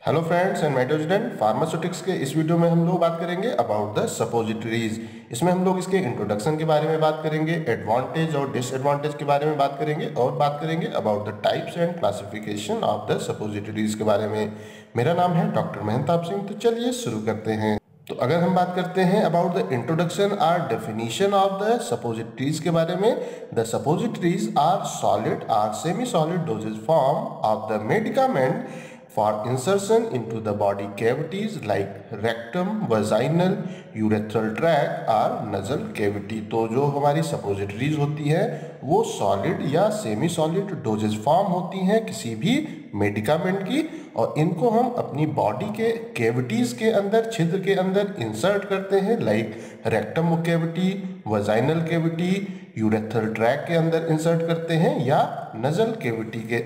Hello friends and medical student, pharmaceutics के इस video में हम लोग बात करेंगे अबाउट द सपोजिटरीज। इसमें हम लोग इसके इंट्रोडक्शन के बारे में बात करेंगे, एडवांटेज और डिसएडवांटेज के बारे में बात करेंगे और बात करेंगे about the types and classification of the suppositories के बारे में। मेरा नाम है डॉक्टर महंताब सिंह। तो चलिए शुरू करते हैं। तो अगर हम बात करते हैं अबाउट द इंट्रोडक्शन और डेफिनेशन ऑफ द सपोजिटरीज के बारे में, द सपोजिटरीज आर सॉलिड और semi solid doses form of the medicament for insertion into the body cavities like rectum, vaginal, urethral tract और nasal cavity। तो जो हमारी suppositories होती है वो सॉलिड या सेमी सॉलिड डोजेज फॉर्म होती हैं किसी भी मेडिकामेंट की, और इनको हम अपनी बॉडी के कैविटीज़ के अंदर, छिद्र के अंदर इंसर्ट करते हैं, like rectum cavity, vaginal cavity, urethral track के अंदर इंसर्ट करते हैं या नजल कैविटी के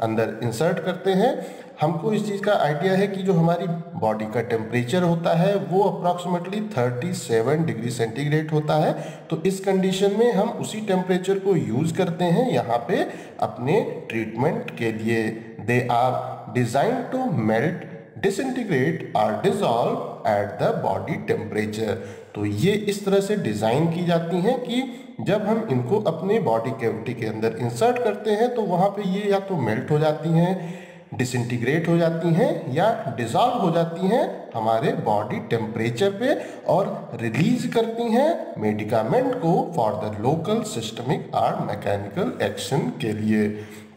अंदर इंसर्ट करते हैं। हमको इस चीज़ का आइडिया है कि जो हमारी बॉडी का टेम्परेचर होता है वो अप्रॉक्सीमेटली 37 डिग्री सेंटीग्रेड होता है। तो इस कंडीशन में हम उसी टेम्परेचर को यूज़ करते हैं यहाँ पे अपने ट्रीटमेंट के लिए। They are designed to melt, disintegrate और dissolve at the body temperature. तो ये इस तरह से डिज़ाइन की जाती हैं कि जब हम इनको अपने बॉडी कैविटी के अंदर इंसर्ट करते हैं तो वहाँ पे ये या तो मेल्ट हो जाती हैं, डिसइंटीग्रेट हो जाती हैं या डिज़ॉल्व हो जाती हैं हमारे बॉडी टेम्परेचर पे, और रिलीज करती हैं मेडिकामेंट को फॉर द लोकल सिस्टमिक और मैकेनिकल एक्शन के लिए।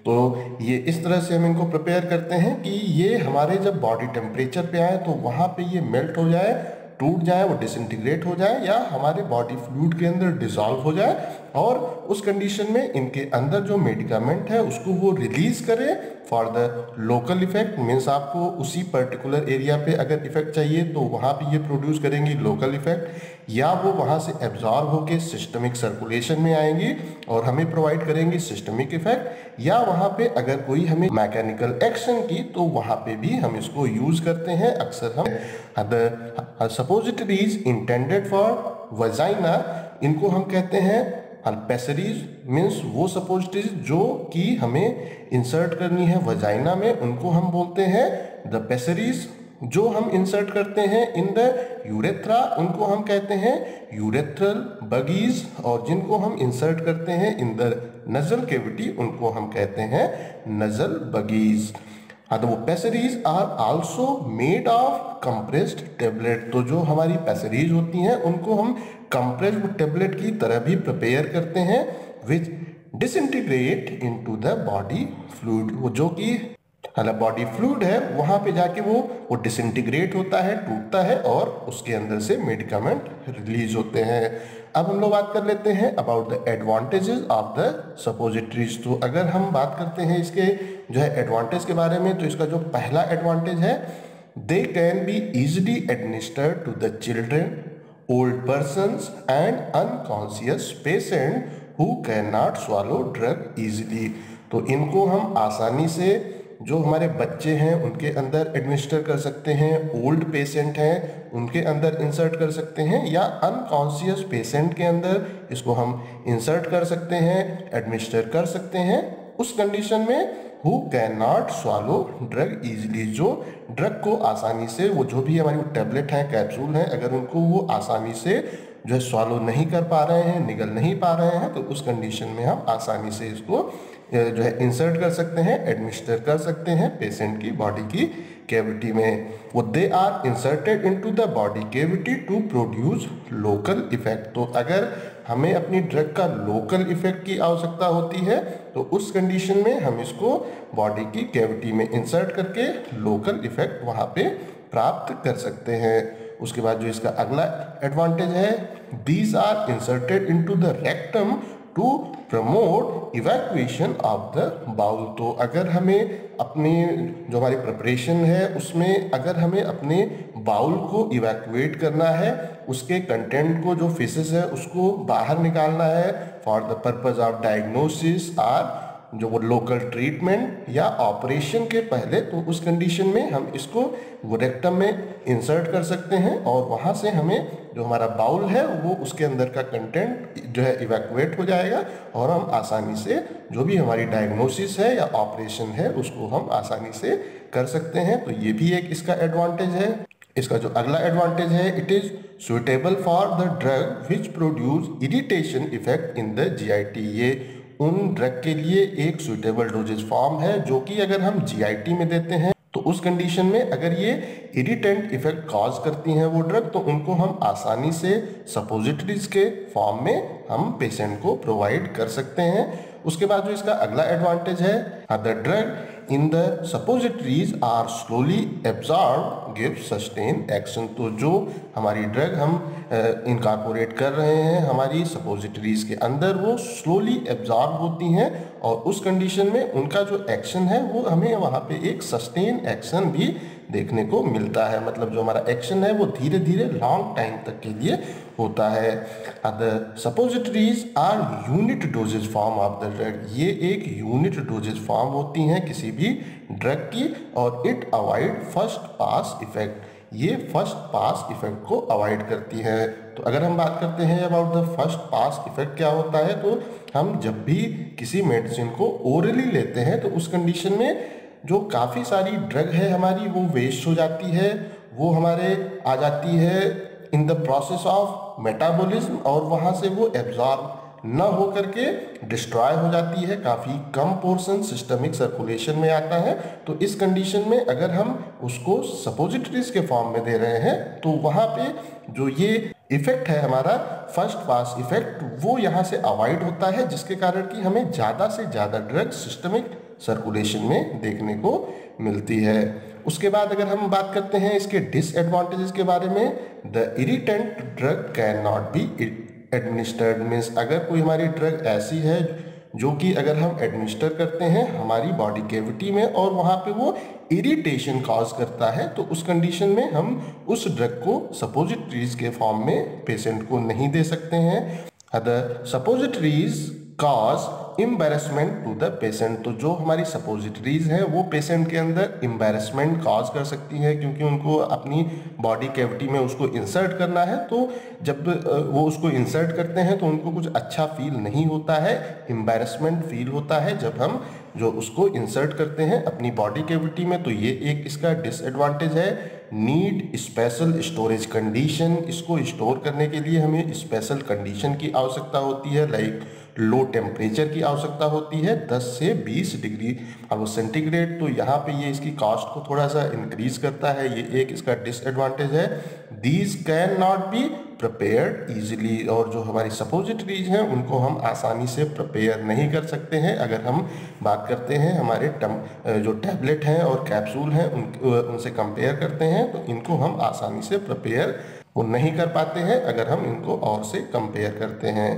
तो ये इस तरह से हम इनको प्रिपेयर करते हैं कि ये हमारे जब बॉडी टेम्परेचर पे आए तो वहाँ पे ये मेल्ट हो जाए, टूट जाए, वो डिसइंटीग्रेट हो जाए या हमारे बॉडी फ्लूइड के अंदर डिसॉल्व हो जाए, और उस कंडीशन में इनके अंदर जो मेडिकामेंट है उसको वो रिलीज करे for the local effect. Means आपको उसी पर्टिकुलर एरिया पे अगर इफेक्ट चाहिए तो वहाँ पे ये प्रोड्यूस करेंगी लोकल इफेक्ट, या वो वहाँ से एब्जॉर्ब होके सिस्टमिक सर्कुलेशन में आएंगी और हमें प्रोवाइड करेंगी सिस्टमिक इफेक्ट, या वहाँ पे अगर कोई हमें मैकेनिकल एक्शन की तो वहाँ पे भी हम इसको यूज करते हैं। अक्सर हम the suppositories intended for vagina, इनको हम कहते हैं पेसरीज। मीन्स वो सपोजिटरीज जो कि हमें इंसर्ट करनी है वजाइना में, उनको हम बोलते हैं द पेसरीज। जो हम इंसर्ट करते हैं इन द यूरेथ्रा उनको हम कहते हैं यूरेथ्रल बगीज, और जिनको हम इंसर्ट करते हैं इन द नजल कैविटी उनको हम कहते हैं नजल बगीज। तो वो pessaries are also made of compressed tablet. तो जो हमारी पेसरीज होती हैं उनको हम कंप्रेस्ड टेबलेट की तरह भी प्रिपेयर करते हैं, which disintegrate into the body fluid. वो जो कि बॉडी फ्लूइड है वहाँ पे जाके वो डिसइंटीग्रेट होता है, टूटता है, और उसके अंदर से मेडिकामेंट रिलीज होते हैं। अब हम लोग बात कर लेते हैं about the advantages of the suppositories. तो अगर हम बात करते हैं इसके जो है एडवांटेज के बारे में, तो इसका जो पहला एडवांटेज है, they can be easily administered to the children, old persons and unconscious patient who can not swallow drug easily. तो इनको हम आसानी से जो हमारे बच्चे हैं उनके अंदर एडमिनिस्टर कर सकते हैं, ओल्ड पेशेंट हैं उनके अंदर इंसर्ट कर सकते हैं, या अनकॉन्शियस पेशेंट के अंदर इसको हम इंसर्ट कर सकते हैं, एडमिनिस्टर कर सकते हैं उस कंडीशन में who can not swallow drug easily. जो ड्रग को आसानी से, वो जो भी हमारी टेबलेट हैं, कैप्सूल हैं, अगर उनको वो आसानी से जो है स्वॉलो नहीं कर पा रहे हैं, निगल नहीं पा रहे हैं, तो उस कंडीशन में हम आसानी से इसको जो है इंसर्ट कर सकते हैं, एडमिनिस्टर कर सकते हैं पेशेंट की बॉडी की कैविटी में। वो they are inserted into the body cavity to produce local effect. तो अगर हमें अपनी ड्रग का लोकल इफेक्ट की आवश्यकता होती है तो उस कंडीशन में हम इसको बॉडी की कैविटी में इंसर्ट करके लोकल इफेक्ट वहाँ पे प्राप्त कर सकते हैं। उसके बाद जो इसका अगला एडवांटेज है, these are inserted into the rectum to promote evacuation of the bowel. तो अगर हमें अपने जो हमारी प्रिपरेशन है उसमें अगर हमें अपने बाउल को इवैक्यूएट करना है, उसके कंटेंट को, जो फेसेस है उसको बाहर निकालना है for the purpose of diagnosis और जो वो लोकल ट्रीटमेंट या ऑपरेशन के पहले, तो उस कंडीशन में हम इसको वो रेक्टम में इंसर्ट कर सकते हैं, और वहाँ से हमें जो हमारा बाउल है वो उसके अंदर का कंटेंट जो है इवैक्यूएट हो जाएगा और हम आसानी से जो भी हमारी डायग्नोसिस है या ऑपरेशन है उसको हम आसानी से कर सकते हैं। तो ये भी एक इसका एडवांटेज है। इसका जो अगला एडवांटेज है, it is suitable for the drug which produce irritation effect in the GIT. ये उन ड्रग के लिए एक सुइटेबल डोजेज फॉर्म है जो कि अगर हम जीआईटी में देते हैं तो उस कंडीशन में अगर ये इरिटेंट इफेक्ट कॉज करती हैं वो ड्रग, तो उनको हम आसानी से सपोजिटरीज के फॉर्म में हम पेशेंट को प्रोवाइड कर सकते हैं। उसके बाद जो इसका अगला एडवांटेज है, the drug in the suppositories are slowly absorb give sustain action. तो जो हमारी ड्रग हम इनकॉर्पोरेट कर रहे हैं हमारी सपोजिटरीज के अंदर, वो स्लोली एब्जॉर्ब होती हैं और उस कंडीशन में उनका जो एक्शन है वो हमें वहाँ पे एक सस्टेन एक्शन भी देखने को मिलता है। मतलब जो हमारा एक्शन है वो धीरे धीरे लॉन्ग टाइम तक के लिए होता है। The suppositories are unit doses form of the drug. ये एक यूनिट डोजेज फॉर्म होती हैं किसी भी ड्रग की और it avoid first pass effect. ये फर्स्ट पास इफेक्ट को अवॉइड करती हैं। तो अगर हम बात करते हैं about the first pass effect क्या होता है, तो हम जब भी किसी मेडिसिन को ओरली लेते हैं तो उस कंडीशन में जो काफ़ी सारी ड्रग है हमारी वो वेस्ट हो जाती है, वो हमारे आ जाती है in the process of metabolism और वहाँ से वो एब्जॉर्ब न हो करके डिस्ट्रॉय हो जाती है। काफ़ी कम पोर्शन सिस्टमिक सर्कुलेशन में आता है। तो इस कंडीशन में अगर हम उसको सपोजिटरीज के फॉर्म में दे रहे हैं तो वहाँ पे जो ये इफेक्ट है हमारा फर्स्ट पास इफेक्ट वो यहाँ से अवॉइड होता है, जिसके कारण कि हमें ज़्यादा से ज़्यादा ड्रग सिस्टमिक सर्कुलेशन में देखने को मिलती है। उसके बाद अगर हम बात करते हैं इसके डिसएडवांटेजेस के बारे में, the irritant drug can not be administered. Means अगर कोई हमारी ड्रग ऐसी है जो कि अगर हम एडमिनिस्टर करते हैं हमारी बॉडी कैविटी में और वहाँ पे वो इरिटेशन कॉज करता है, तो उस कंडीशन में हम उस ड्रग को सपोजिटरीज के फॉर्म में पेशेंट को नहीं दे सकते हैं। The suppositories cause embarrassment to the patient. तो जो हमारी सपोजिटरीज हैं वो पेशेंट के अंदर एम्बैरेसमेंट कॉज कर सकती हैं, क्योंकि उनको अपनी बॉडी कैविटी में उसको इंसर्ट करना है। तो जब वो उसको इंसर्ट करते हैं तो उनको कुछ अच्छा फील नहीं होता है, एम्बैरेसमेंट फील होता है जब हम जो उसको इंसर्ट करते हैं अपनी बॉडी कैविटी में। तो ये एक इसका डिसएडवांटेज है। Need special storage condition. इसको स्टोर करने के लिए हमें स्पेशल कंडीशन की आवश्यकता होती है, लाइक लो टेम्परेचर की आवश्यकता होती है 10 से 20 डिग्री सेंटीग्रेड। तो यहाँ पे ये इसकी कॉस्ट को थोड़ा सा इंक्रीज करता है, ये एक इसका डिसएडवांटेज है। These can not be prepared easily. और जो हमारी सपोजिटरीज हैं उनको हम आसानी से प्रिपेयर नहीं कर सकते हैं। अगर हम बात करते हैं हमारे जो टैबलेट हैं और कैप्सूल हैं उनसे कंपेयर करते हैं तो इनको हम आसानी से प्रिपेयर वो नहीं कर पाते हैं अगर हम इनको और से कंपेयर करते हैं।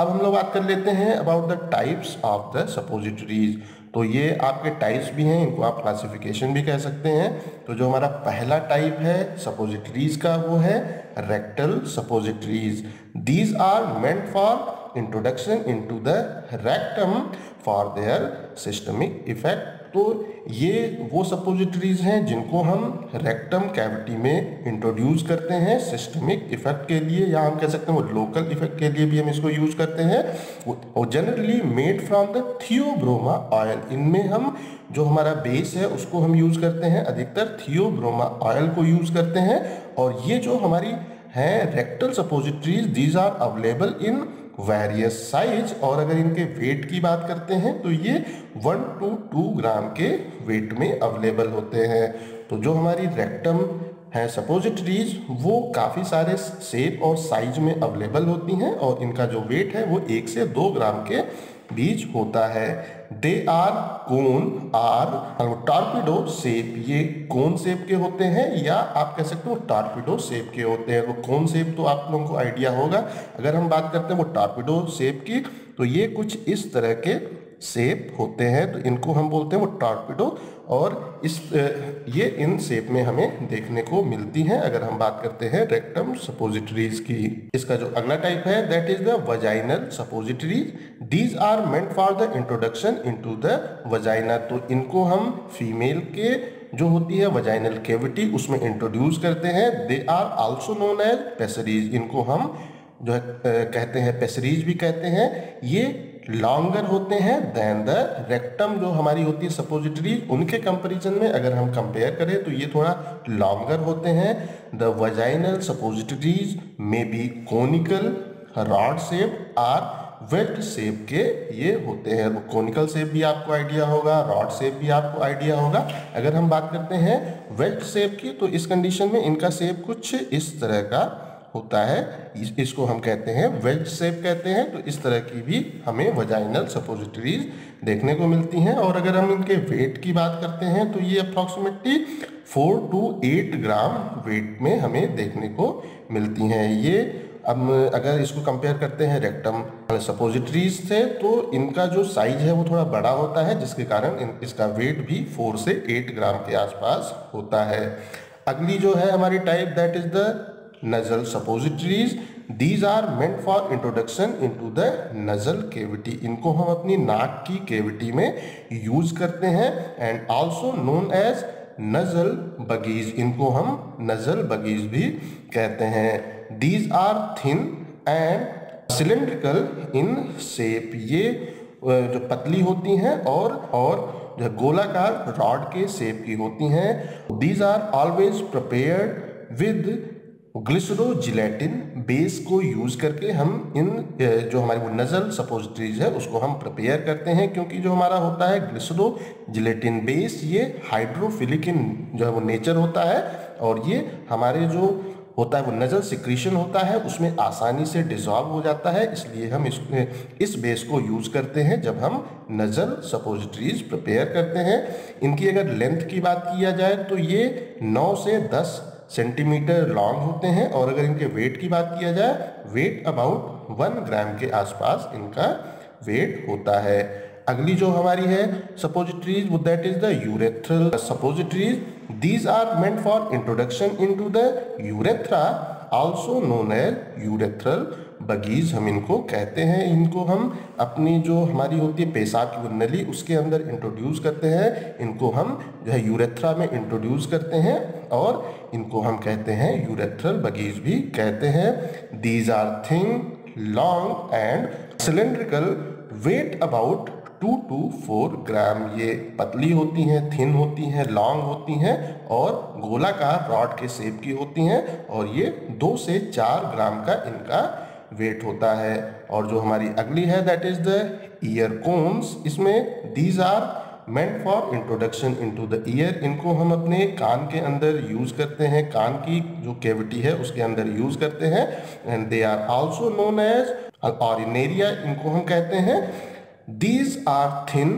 अब हम लोग बात कर लेते हैं about the types of the suppositories. तो ये आपके टाइप्स भी हैं, इनको आप क्लासिफिकेशन भी कह सकते हैं। तो जो हमारा पहला टाइप है सपोजिटरीज का वो है rectal suppositories. These are meant for introduction into the rectum for their systemic effect. तो ये वो सपोजिटरीज हैं जिनको हम रेक्टम कैविटी में इंट्रोड्यूस करते हैं सिस्टमिक इफेक्ट के लिए, या हम कह सकते हैं वो लोकल इफेक्ट के लिए भी हम इसको यूज करते हैं। वो generally made from the Theobroma oil. इनमें हम जो हमारा बेस है उसको हम यूज करते हैं, अधिकतर थियोब्रोमा ऑयल को यूज करते हैं। और ये जो हमारी हैं rectal suppositories, these are available in various size. और अगर इनके वेट की बात करते हैं तो ये 1 to 2 ग्राम के वेट में अवेलेबल होते हैं। तो जो हमारी रेक्टम है सपोजिटरीज वो काफ़ी सारे शेप और साइज में अवेलेबल होती हैं और इनका जो वेट है वो 1 से 2 ग्राम के बीच होता है। They are cone or torpedo shape. ये कोन शेप के होते हैं या आप कह सकते हो टॉर्पिडो शेप के होते हैं। वो कोन शेप तो आप लोगों को आइडिया होगा। अगर हम बात करते हैं वो टॉर्पिडो शेप की तो ये कुछ इस तरह के शेप होते हैं, तो इनको हम बोलते हैं वो टॉर्पिडो। और ये इन शेप में हमें देखने को मिलती हैं अगर हम बात करते हैं रेक्टम सपोजिटरीज की। इसका जो अगला टाइप है that is the vaginal suppositories. These are meant for the introduction into the vagina. तो इनको हम फीमेल के जो होती है वजाइनल कैविटी उसमें इंट्रोड्यूस करते हैं। They are also known as pessaries. इनको हम जो है कहते हैं, पेसरीज भी कहते हैं, ये लॉन्गर होते हैं देन द रेक्टम। जो हमारी होती है सपोजिटरी, उनके कंपैरिजन में अगर हम कंपेयर करें तो ये थोड़ा लॉन्गर होते हैं। The vaginal suppositories may be conical, rod shape or वेल्ट शेप के ये होते हैं। कोनिकल शेप भी आपको आइडिया होगा, रॉड शेप भी आपको आइडिया होगा। अगर हम बात करते हैं वेल्ट शेप की, तो इस कंडीशन में इनका शेप कुछ इस तरह का होता है, इसको हम कहते हैं वेल्ट शेप कहते हैं। तो इस तरह की भी हमें वजाइनल सपोजिटरीज देखने को मिलती हैं। और अगर हम इनके वेट की बात करते हैं तो ये अप्रॉक्सीमेटली 4 to 8 ग्राम वेट में हमें देखने को मिलती हैं। ये अब अगर इसको कंपेयर करते हैं रेक्टम सपोजिटरीज से, तो इनका जो साइज है वो थोड़ा बड़ा होता है, जिसके कारण इसका वेट भी 4 से 8 ग्राम के आसपास होता है। अगली जो है हमारी type, that is the nasal suppositories. These are meant for introduction into the nasal cavity. इनको हम अपनी नाक की कैविटी में यूज करते हैं। And also known as nasal bougies, इनको हम नजल बगीज भी कहते हैं। These are thin and cylindrical in shape. ये जो पतली होती हैं और जो गोलाकार रॉड के शेप की होती हैं। These are always prepared with glycerogelatin base को यूज करके हम इन जो हमारी वो नजल सपोजिटरीज है उसको हम प्रिपेयर करते हैं। क्योंकि जो हमारा होता है ग्लिसरोजिलेटिन बेस, ये हाइड्रोफिलिक इन जो है वो नेचर होता है, और ये हमारे जो होता है वो नजल सिक्रीशन होता है उसमें आसानी से डिसॉल्व हो जाता है। इसलिए हम इस बेस को यूज करते हैं जब हम नजल सपोजिटरीज प्रिपेयर करते हैं। इनकी अगर लेंथ की बात किया जाए तो ये 9 से 10 सेंटीमीटर लॉन्ग होते हैं। और अगर इनके वेट की बात किया जाए, वेट अबाउट 1 ग्राम के आसपास इनका वेट होता है। अगली जो हमारी है सपोजिटरीज, वो that is the urethral suppositories. These are meant for introduction into the urethra, also known as urethral bougies हम इनको कहते हैं। इनको हम अपनी जो हमारी होती है पेशाब की वो नली, उसके अंदर इंट्रोड्यूस करते हैं। इनको हम जो है यूरेथ्रा में इंट्रोड्यूस करते हैं और इनको हम कहते हैं यूरेथ्रल बगीज भी कहते हैं। These are thin, long and cylindrical, weight about 2 to 4 gram. ये पतली होती हैं, थिन होती हैं, लॉन्ग होती हैं और गोलाकार रॉड के शेप की होती हैं। और ये 2 से 4 ग्राम का इनका वेट होता है। और जो हमारी अगली है that is the ear cones. इसमें these are meant for introduction into the ear. इनको हम अपने कान के अंदर यूज करते हैं, कान की जो कैविटी है उसके अंदर यूज करते हैं। And they are also known as aurinaria, इनको हम कहते हैं। These are thin,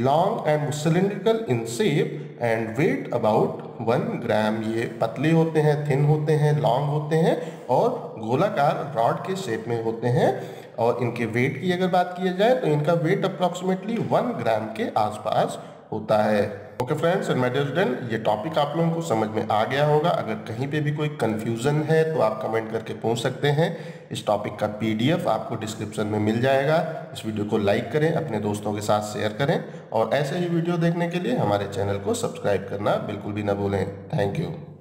long and cylindrical in shape and weight about 1 ग्राम। ये पतले होते हैं, थिन होते हैं, लॉन्ग होते हैं और गोलाकार रॉड के शेप में होते हैं। और इनके वेट की अगर बात की जाए तो इनका वेट अप्रॉक्सीमेटली 1 ग्राम के आसपास होता है। Okay friends and my dear student, ये टॉपिक आप लोगों को समझ में आ गया होगा। अगर कहीं पे भी कोई कंफ्यूजन है तो आप कमेंट करके पूछ सकते हैं। इस टॉपिक का PDF आपको डिस्क्रिप्शन में मिल जाएगा। इस वीडियो को लाइक करें, अपने दोस्तों के साथ शेयर करें और ऐसे ही वीडियो देखने के लिए हमारे चैनल को सब्सक्राइब करना बिल्कुल भी ना भूलें। Thank you.